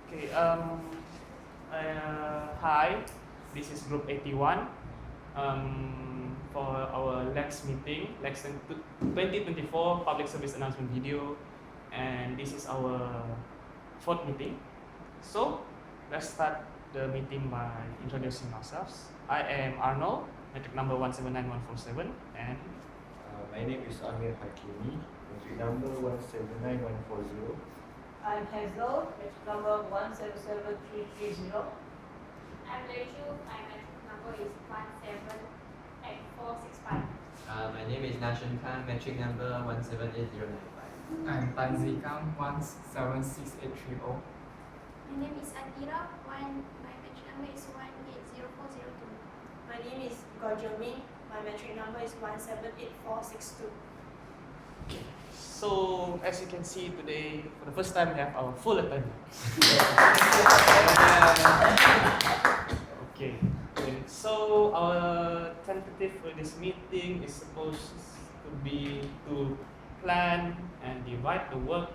Okay, hi, this is Group 81 for our next meeting, next 2024 Public Service Announcement video, and this is our fourth meeting. So, let's start the meeting by introducing ourselves. I am Arnold, metric number 179147, and my name is Amir Hakimi, metric number 179140. I'm Hazel, metric number 177330. I'm Leju, my metric number is 178465. My name is Nashan Khan, metric number 178095. I'm Tanzikam 176830. My name is Atira. My metric number is 180402. My name is Gorjomi. My metric number is 178462. so as you can see today, for the first time we have our full attendance. Okay, so our tentative for this meeting is supposed to be to plan and divide the work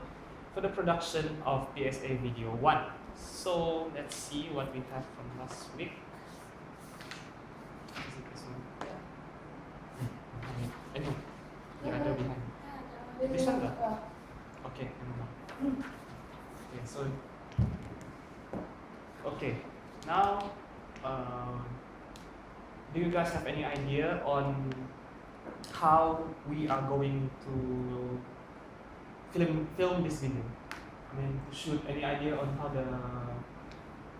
for the production of PSA video 1. So let's see what we have from last week. Is it this one? No, the other behind. This one lah. Okay, okay, so okay, now do you guys have any idea on how we are going to film this video? I mean, to shoot, any idea on how the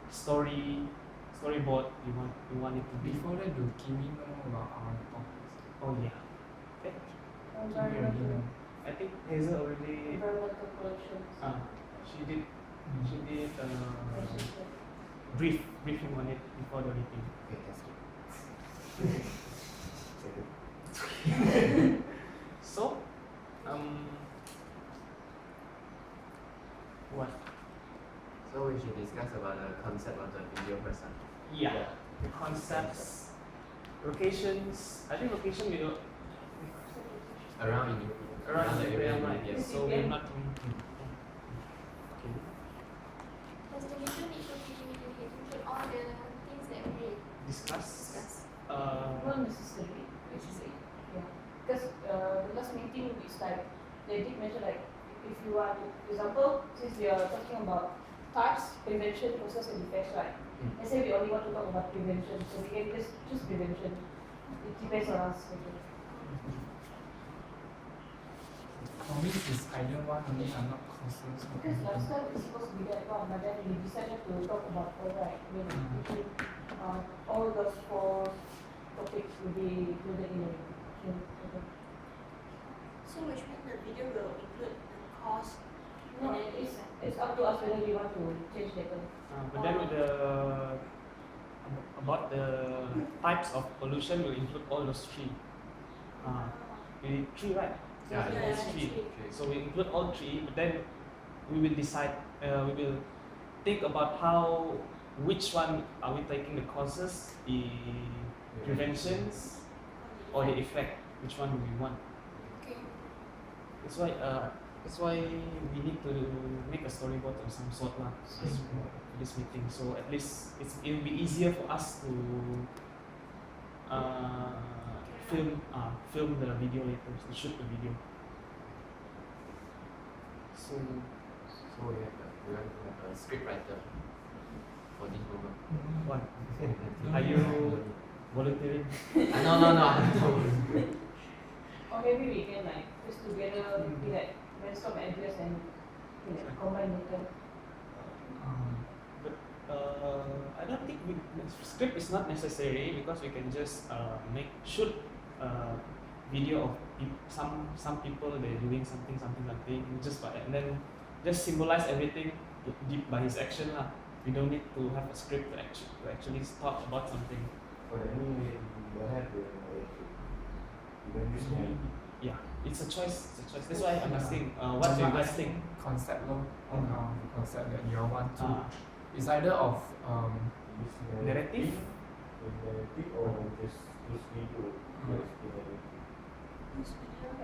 storyboard you want it to be? Before that, do Kimi know about our topics? Oh yeah. Okay. Environmental I think Hazel already collections. she did briefing on it before the meeting. Okay, that's So what? So we should discuss about the concept of the video first. Yeah, the concepts, locations. I think location we don't Around in around the area, right? yes. Yes. So we're not going to. Okay. Does the video need to include all the things that we Discuss. Not necessary, actually. Yeah. Because the last meeting is like, they did mention like, if you are, for example, since we are talking about types, prevention, process and effects, right? Let's say we only want to talk about prevention, so we can just choose prevention. It depends on us. Okay. For me, it's either one only, I'm not causes. Because last time it's supposed to be that one, but then we decided to talk about all right. I mean, between all those four topics will be included in the okay. So which means the video will include the cost. No, it's up to us whether we want to change later. But then with the about the types of pollution will include all those three. We need three, right? Yeah, it's three. So we include all three, but then we will decide. We will think about which one are we taking the causes, the preventions, or the effect. Which one do we want? Okay. That's why we need to make a storyboard of some sort lah for this meeting. So at least it will be easier for us to film the video later, to shoot the video. So So we want to have a script writer for this moment. what? Are you volunteering? No. Or maybe we can like just together be like brainstorm ideas and combine later. But I don't think script is not necessary, because we can just shoot video of some people they're doing something just by, and then just symbolize everything by his action lah. We don't need to have a script to actually talk about something. For the anyway, we don't have to you don't use my Yeah, it's a choice. That's why I'm asking. What do you guys think? Concept law, the concept that you all want to. Uh, It's either of use Narrative? narrative or just use video. Just the narrative.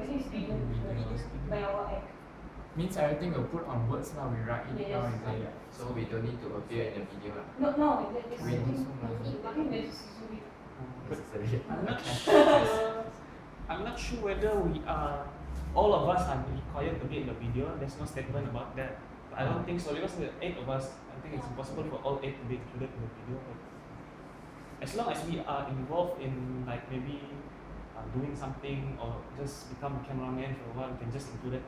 I think it's video by our act. Means everything will put on words now, we write it Yes. down, is it? So we don't need to appear in the video lah. No, that is We I need think so much. I think necessary. Necessary. I'm not sure whether we are all of us are required to be in the video. There's no statement about that. But I don't think so because the 8 of us. I think it's impossible for all 8 to be included in the video. But as long as we are involved in like maybe doing something or just become a cameraman for a while, we can just include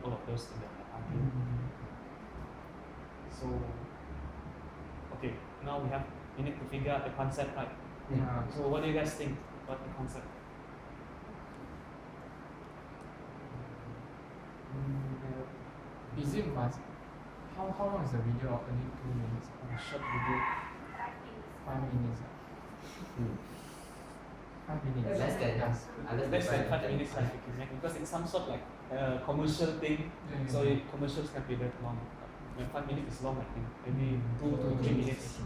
all of those in the audio. So okay, now we need to figure out the concept, right? Yeah. So what do you guys think about the concept? Is it must? How long is the video? Only 2 minutes. A short video. 5 minutes. 5 minutes. Less than Yes. Less than 5 minutes, like you can make because it's some sort like commercial thing. Yeah, So commercials can be that long. When 5 minutes is long, I think maybe 2 to 3 minutes.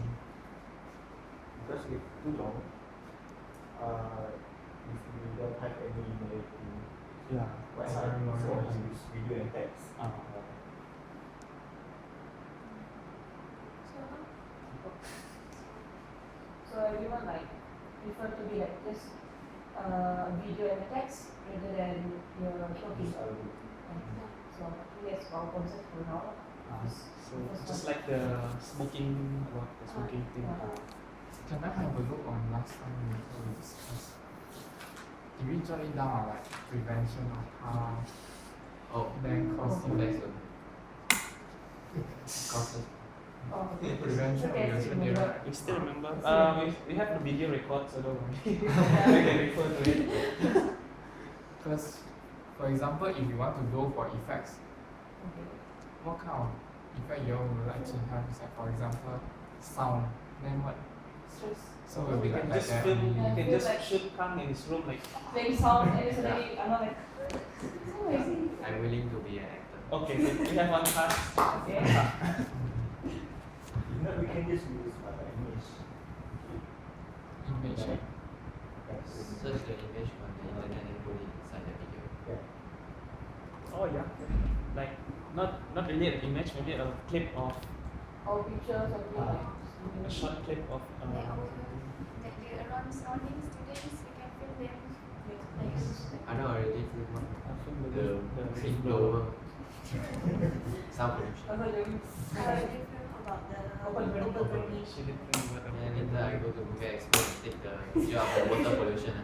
Because if too long, if we don't have any narrative, Yeah. what's our so use video and text. So everyone like prefer to be like just video and text rather than your talking. So I think that's our concept for now. So just like the smoking, about the smoking thing. Can I have a look on last time we discussed? Did we jot it down like prevention of harm? Oh, Then causes thanks. Causes. Oh, prevention okay, we also did remember. right? We still remember. We have the video record, so don't worry. We can refer to it. Because, for example, if you want to go for effects, Okay. what kind of effect you all would like to have? Is like, for example, sound. Then what? Stress. So it will be You can like just that. film. You Yeah. can Feel just like- shoot Kang in his room like. Playing sound and suddenly I'm not like so amazing. I'm willing to be an actor. Okay, we have one cast. Okay. If not, we can just use image. Image. Like, Search the image on the internet and put it inside the video. Oh yeah. Like not really an image, maybe a clip of Or pictures or like a short clip of. Like our the around surroundings students, we can film them. Like I know already film one. The The tree blower. Sound pollution. Also doing about the Open open burning. burning. She did film about And later I go to Google Expo and take the picture of the water pollution.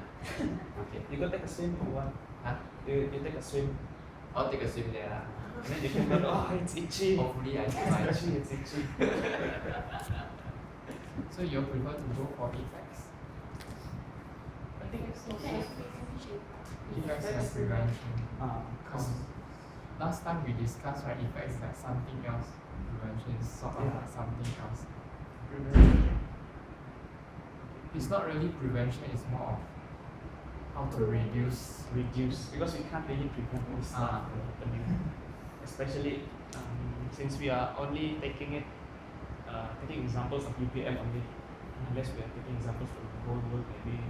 Okay. You go take a swim or what? Huh? You take a swim I'll take a swim there lah. and then you can go, oh it's itchy. Hopefully I It's can find itchy, it's itchy. So you all prefer to go for effects? I think it's so Effects prevention. Effects and prevention. Ah, Because last time we discussed, right, effects is like something else. Prevention is sort of Yeah. like something else. It's not really prevention, it's more of how to reduce. because we can't really prevent this stuff from happening. Especially since we are only taking examples of UPM only, unless we are taking examples from the whole world maybe.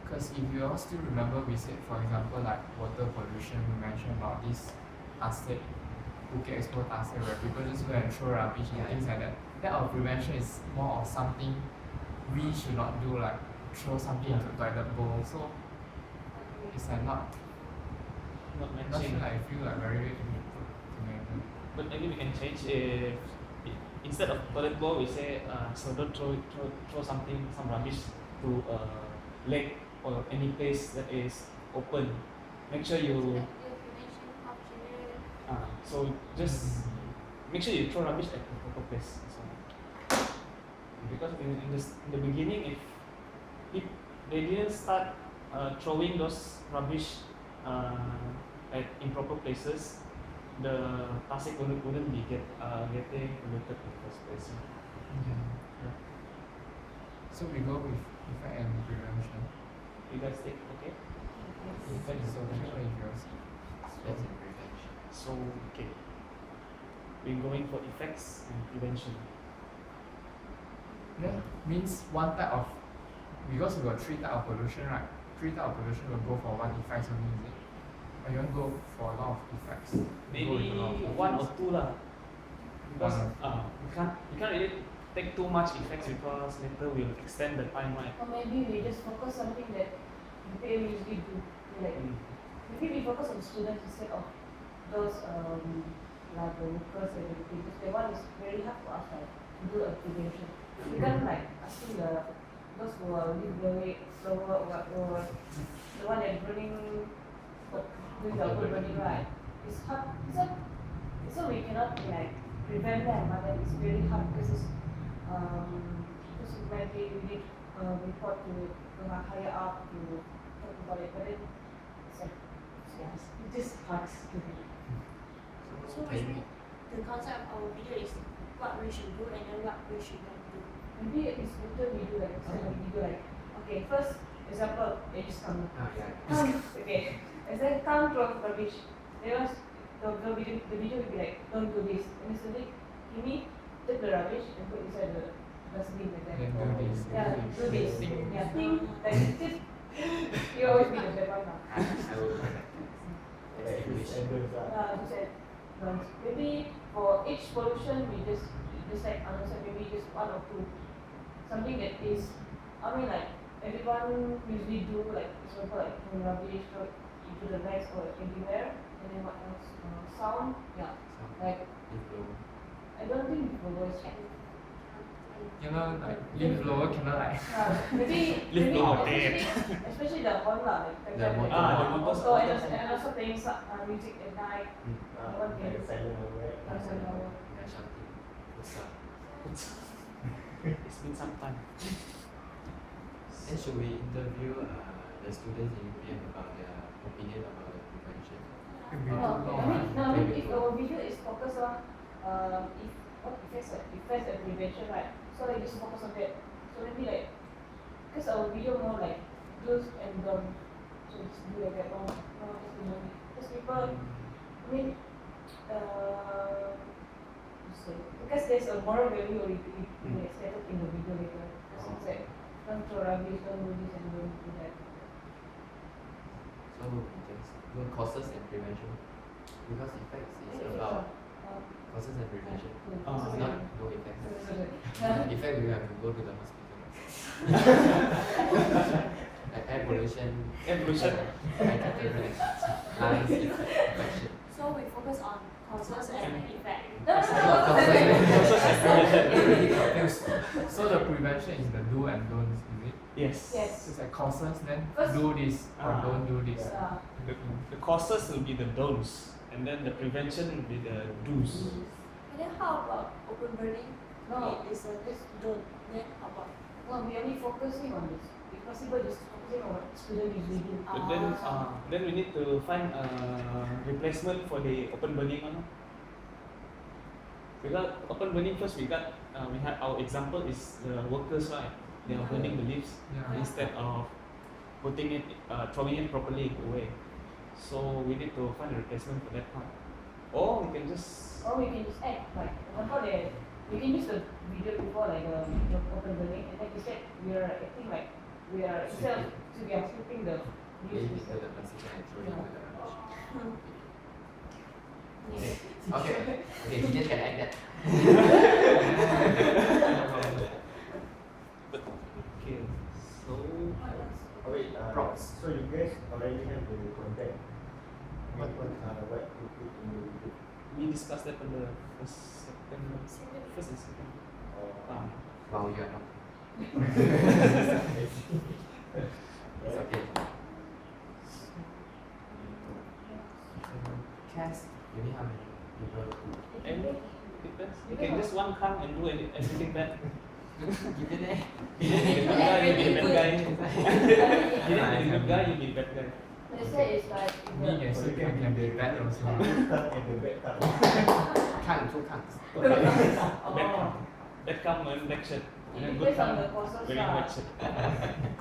Because if you all still remember, we said, for example, like water pollution, we mentioned about this Tasik, Phuket Expo Tasik, where people just go and throw rubbish and things like that. That our prevention is more of something we should not do, like throw something into toilet bowl. So it's like not Not sure, matching. like I feel like very weird if we put together. But maybe we can change if instead of toilet bowl we say so don't throw some rubbish to a lake or any place that is open. Make sure you Like the prevention of general. so just make sure you throw rubbish at the proper place. So, because in the beginning, if they didn't start throwing those rubbish at improper places, the Tasik wouldn't be getting polluted in the first place. Yeah. So we go with effect and prevention. You guys think okay? Effect is okay, what if yours? That's in prevention. So okay, we're going for effects and prevention. Yeah, means one type of, because we got 3 type of pollution, right? 3 type of pollution will go for one effect only, is it? Or you want to go for a lot of effects? Go Maybe with a lot of one or effects. two lah. Because One you can't really take too much effects because later we'll extend the time, right? Or maybe we just focus something that they usually do. Like maybe we focus on students instead of those like the workers and everything. Because that one is very hard for us like to do activation. We can't like asking those who are live very slower or the one that running doing the open running, right? It's hard. So we cannot like prevent them, but then it's very hard because because maybe we need report to higher up to talk about it, but then it's like yes, it just hard to do. So which means the concept of our video is what we should do and then what we should not do. Maybe it's better we do like we do like okay, first example, they just come. Okay. And then come from rubbish. There was the video will be like, don't do this. And instantly, give me take the rubbish and put inside the dustbin like that. Then do this. Yeah, do this. Yeah, think like just you always be the bad one now. I will Like which angles are. You said maybe for each pollution we just like answer maybe just one or two. Something that is I mean like everyone usually do like example like throw rubbish, throw into the bags or anywhere, and then what else? Sound, yeah. Like I don't think people always check. You know, like leaf blower cannot like. Maybe Leave blower especially the horn lah, like The motor. The motor. also and also playing music at night. Like a silent aware. Yeah, shouting. What's up? It's been some time. Then should we interview the students in UPM about their opinion about the prevention? I mean, if our video is focused on if what affects the prevention, right? So like just focus on that. So maybe like, because our video more like do's and don't. So just do like that. No, just do no. Because people, I mean, because there's a moral value we expected in the video later. Because it's like, don't throw rubbish, don't do this and don't do that. So we just do causes and prevention. Because effects is about causes and prevention. It's not no effects. Effect we have to go to the hospital. Like air pollution, lungs infection. So we focus on causes and effect. Really confused. So the prevention is the do and don'ts, is it? Yes. Yes. So it's like causes, then First- do this or don't do this. The causes will be the don'ts, and then the prevention will be the do's. And then how about open burning? No. It is a just don't. Then how about Well, we only focusing on this. If possible, just focusing on what student usually do. But then we need to find a replacement for the open burning one. Because open burning first we had our example is the workers, right? They are burning the leaves Yeah. instead of putting it throwing it properly away. So we need to find a replacement for that part. Or we can just Or we can just act like, for example, we can use the video before like the open burning, and then instead we are acting like we are instead of we are sweeping the Maybe leaves. to the plastic and throw it into the rubbish. yes. Okay, Gideon can act that. okay. So Oh wait, Props. so you guys already have the content. What to put in the video? we discussed that on the first and second. Or Wow, you are not. It's okay. Cast, you need how many people? And depends. You can just one come and do everything bad. Gideon eh? You be the good guy, you be the good guy, you be the bad guy. They say it's like Me and Sukha can be bad also. good tongue and the bad tongue. Two counts. Bad come wearing black shirt. And it then good depends on come the causes wearing lah. white shirt.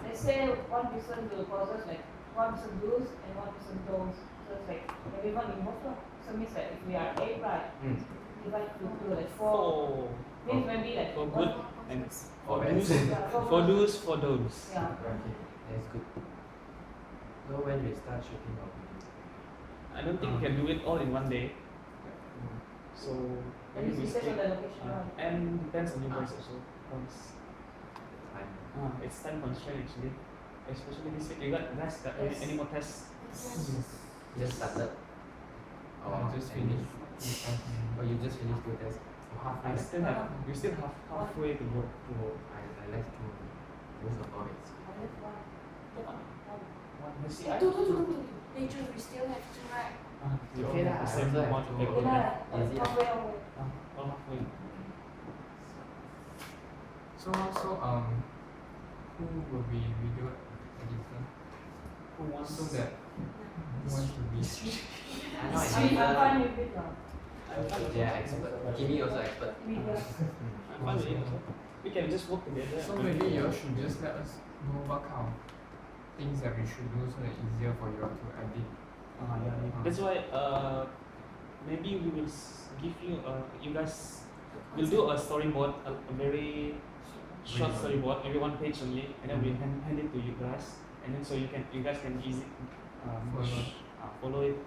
They say one person will causes like one person do's and one person don'ts. So it's like everyone involved lah. So means like if we are 8, right, divide into like 4. Oh, Means maybe like for good and for bad. do's, for do's, for don'ts. Yeah. Okay, that's good. So when we start shooting our video? I don't think we can do it all in one day. So And maybe it we depends split. on the location, right? And depends on you guys also. Because Time. it's time constraint actually. Especially this week. You guys got Yes. any more tests? Just started. I just any- finished. Oh, you just finished your test. Oh, halfway. We still have halfway to go. I left two. Most of all it's Let's see. Later we still have to write. okay lah. The same I also have amount to- of Okay paper. lah, Easy. halfway. All halfway. So who will be video editor? Who wants So that who wants to be I know I'm I fine with it now. Yeah, expert. Kimi also expert. Media. I'm fine with it also. We can just work together. So maybe you all should just let us know what kind of things that we should do so that easier for you all to edit. Yeah. That's why maybe we will give you you guys will do a storyboard, a very short storyboard, maybe 1 page only, and then we'll hand it to you guys, and then so you guys can easy follow it,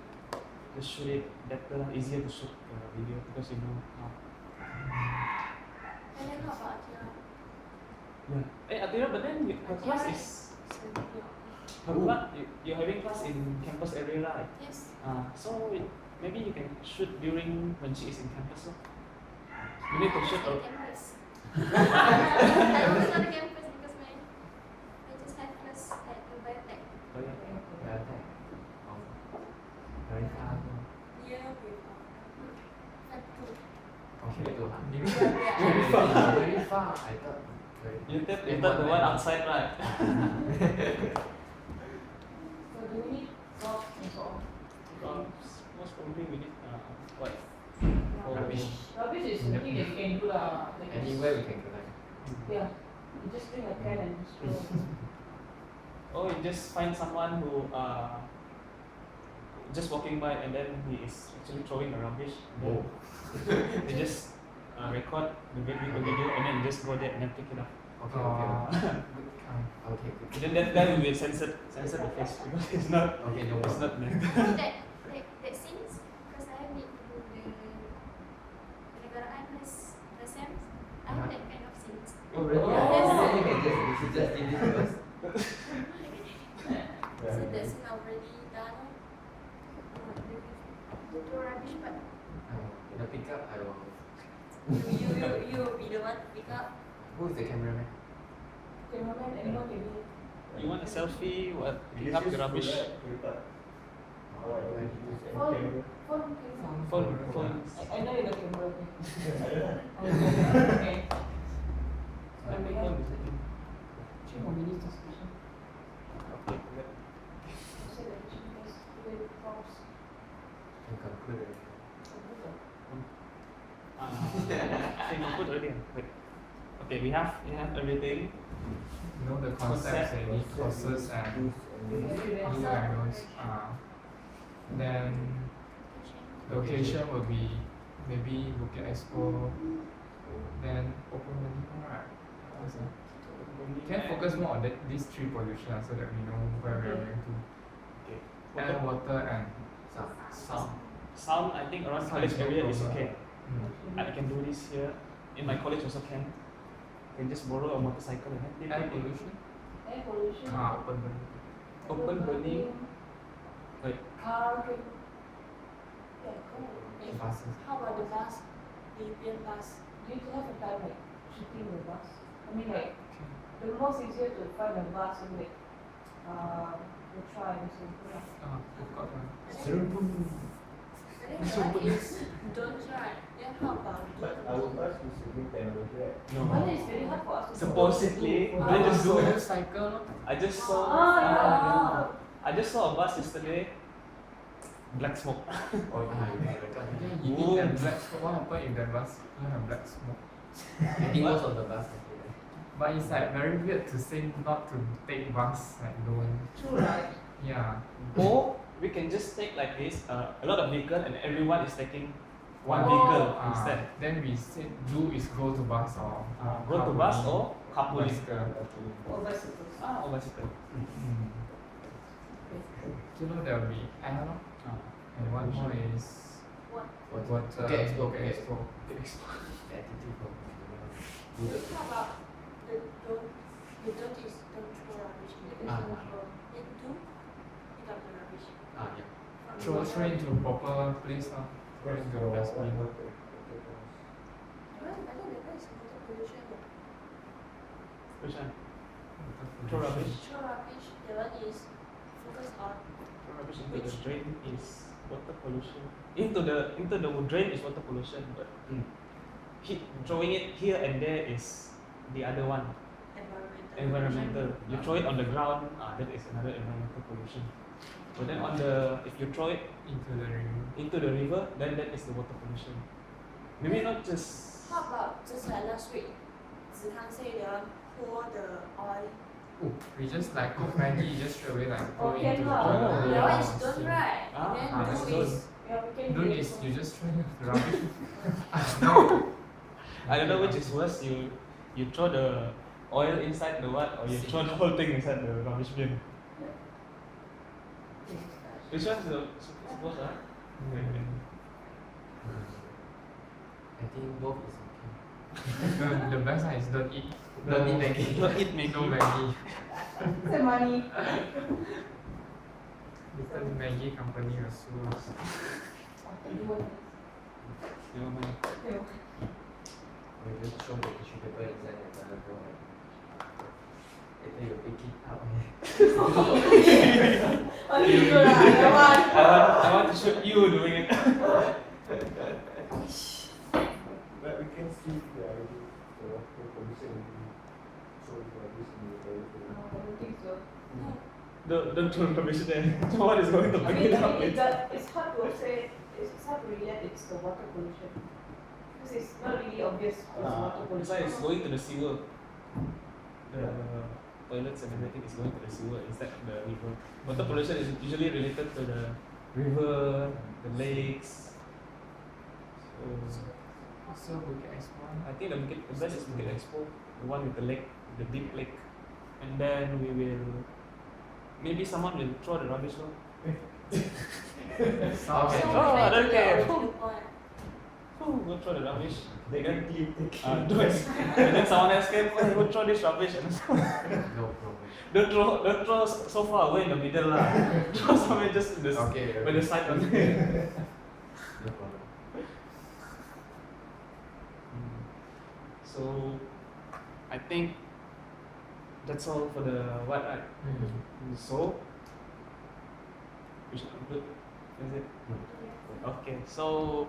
just shoot it better, easier to shoot video because you know how. And then how about Akira? Yeah. Atira, but then her class is you're having class in campus area, right? Yes. So maybe you can shoot during when she is in campus. So. You need to shoot out. Campus. I don't go to campus because I just have class at the biotech. Yeah, thank. Oh, very far. Yeah, we have to. Okay, to Yeah. very far. I thought. You thought the one outside, right? So do we need props and so on? Most probably we need what? Rubbish. Rubbish is something that you can do lah. Like Anywhere we can collect. Yeah. You just bring a can and just throw. Or you just find someone who just walking by and then he is actually throwing the rubbish. Oh. They just record the video and then you just go there and then pick it up. Okay. Okay. Good. Then we will censor the face because it's not Okay, no it's problem. not That scenes because I need to do the kenegaraan has the SEMs. I have that kind of scenes. Oh really? Oh. Then you can just give it to us. So that's not already done. The rubbish part. The pickup I will. You will be the one to pick up. Who is the cameraman? Cameraman, anyone can do it. you want a selfie, what? You have the rubbish. Phone. Phone. I know you're the camera. Okay. And we have 3 more minutes discussion. Okay. So that you guys do the props. Can conclude already. Okay, no, put already. Wait. Okay, we have everything. You know the concepts they need courses and do and those. Then location will be maybe Bukit Expo, then open learning, right? Can focus more on these 3 pollution so that we know where we are going to. Okay. Air, water, and Sound. Sound, I think around Sound college is no area is problem. okay. I can do this here. In my college also can. Can just borrow a motorcycle and then Air pollution. Air pollution. Open burning. Open burning. Like Car can. Yeah, cool. And Buses. how about the bus? The European bus. Do you have a time like shooting the bus? I mean like the most easier to find a bus and like we'll try and so We've got one. But then one is don't try. Then how about But our bus is using technology, right? But then it's very hard for us to supposedly, Ah. they just do it. Just cycle. I just saw. Ah, I just saw a bus yesterday. Black smoke. Oh yeah. Yeah, you need that black smoke. What happen if that bus don't have black smoke? I think most of the bus have it. But it's like very weird to say not to take bus, like don't. True, right? Yeah. Or we can just take like this, a lot of vehicle and everyone is taking one Oh. vehicle Ah, instead. then we said do is go to bus or Go to bus or carpooling. bicycle. Or bicycles. Or bicycle. So now there will be I don't know. And one more is What? water. Okay, Expo. Okay, Expo. Attitude from How about the don't is don't throw rubbish. Ah. Then two, pick up the rubbish. yeah. From Throw into proper place. Throw into the dustbin. Well, I think that is water pollution. Which one? Water Throw pollution. rubbish. Throw rubbish, the one is focus on. Throw rubbish into the drain is water pollution. Into the drain is water pollution, but throwing it here and there is the other one. Environmental. You throw it on the ground, that is another environmental pollution. But then if you throw it Into into the river. the river, then that is the water pollution. Maybe not just. How about just like last week, Zikang say they want pour the oil. Oh, we just like cook Maggi, just straight away like pour Okay, into the no. toilet. Oh, That one is Yeah. don't right. Ah, And that's then do is Yeah, we can do Don't it. is you just throw the rubbish. I don't know which is worse. You throw the oil inside the what, or you throw the whole thing inside the rubbish bin. Which one's the supposed to? I think both is okay. The best one is don't eat. Don't eat Maggi. Don't eat Maggi. No Maggi. Save money. Because Maggi company also. Never mind. We just throw the tissue paper inside the toilet bowl. Later you pick it out. Only you lah, that one. I want to shoot you doing it. But we can see the idea, the water pollution so rubbish in the toilet. I don't think so. Don't throw rubbish there. Someone is going to I pick mean, it up. it's hard to say, it's hard to relate it's the water pollution. Because it's not really obvious it's water That's why it's pollution. going to the sewer. The toilets and everything is going to the sewer instead of the river. Water pollution is usually related to the river, the lakes. So Bukit Expo. I think the best is Bukit Expo, the one with the lake, the deep lake. And then we will, maybe someone will throw the rubbish though. Okay. Oh, I don't care. Point. Go throw the rubbish. They can clean Do it. And then someone else can go throw this rubbish. And No problem. don't throw so far away in the middle lah. Throw somewhere just in the Okay. by the side of it. No problem. So I think that's all for the what right? So we should conclude. Is it? Okay, so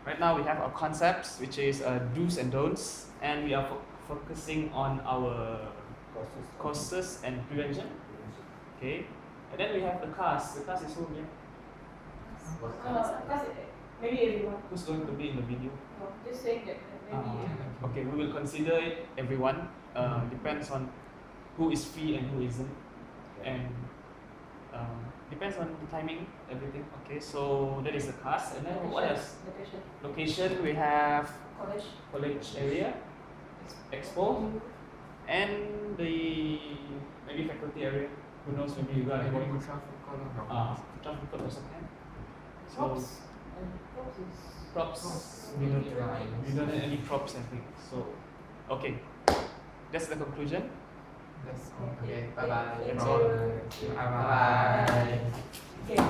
right now we have our concepts, which is do's and don'ts, and we are focusing on our causes and prevention. Okay, and then we have the cast. The cast is who? Yeah? Because maybe everyone. Who's going to be in the video? No, just saying that maybe. Okay, we will consider it everyone. Depends on who is free and who isn't, and depends on the timing, everything. Okay, so that is the cast, and then what else? Location. Location, we have College. area, expo, and the maybe faculty area. Who knows? Maybe you got Maybe going. Putra food court or Traffic court also can. So Props. And props is. props. we don't try. We don't have any props, I think. So okay, that's the conclusion. That's all. Okay, bye bye. Thank Bye you. bye. Okay.